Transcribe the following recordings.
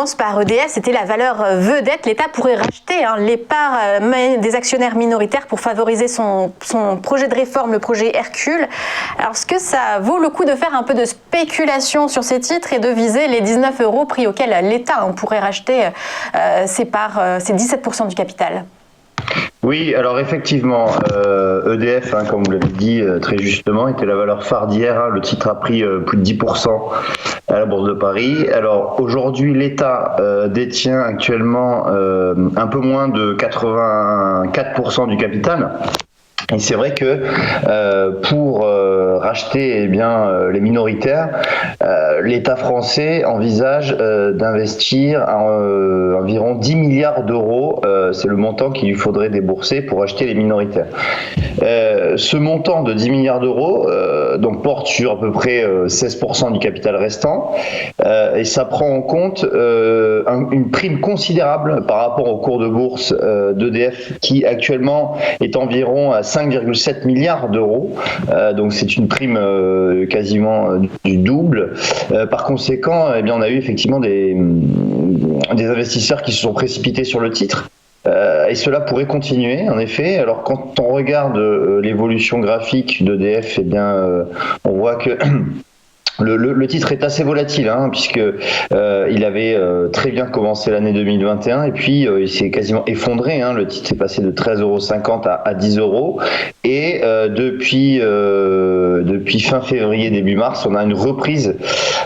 commence par EDF, c'était la valeur vedette. L'État pourrait racheter les parts des actionnaires minoritaires pour favoriser son projet de réforme, le projet Hercule. Alors, est-ce que ça vaut le coup de faire un peu de spéculation sur ces titres et de viser les 19 € prix auxquels l'État pourrait racheter ses parts, ses 17% du capital ? Oui, alors effectivement, EDF, comme vous l'avez dit très justement, était la valeur phare d'hier. Le titre a pris plus de 10% à la Bourse de Paris. Alors aujourd'hui, l'État détient actuellement un peu moins de 84% du capital. Et c'est vrai que pour racheter les minoritaires, l'État français envisage d'investir environ 10 milliards d'euros. C'est le montant qu'il lui faudrait débourser pour acheter les minoritaires. Ce montant de 10 milliards d'euros donc porte sur à peu près 16% du capital restant, et ça prend en compte une prime considérable par rapport au cours de bourse d'EDF qui actuellement est environ à 5,7 milliards d'euros, donc c'est une prime quasiment du double. Par conséquent, on a eu effectivement des investisseurs qui se sont précipités sur le titre. Et cela pourrait continuer, en effet. Alors, quand on regarde l'évolution graphique d'EDF, on voit que le titre est assez volatile, puisque il avait très bien commencé l'année 2021 et puis il s'est quasiment effondré. Le titre est passé de 13,50 € à 10 €. Et depuis fin février, début mars, on a une reprise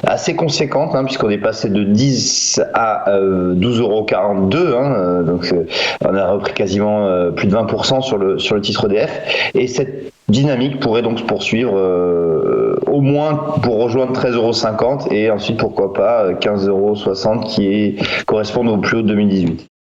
assez conséquente, puisqu'on est passé de 10 à 12,42 €. Donc on a repris quasiment plus de 20% sur le titre EDF. Et cette dynamique pourrait donc se poursuivre au moins pour rejoindre 13,50 € et ensuite pourquoi pas 15,60 € qui correspondent au plus haut de 2018.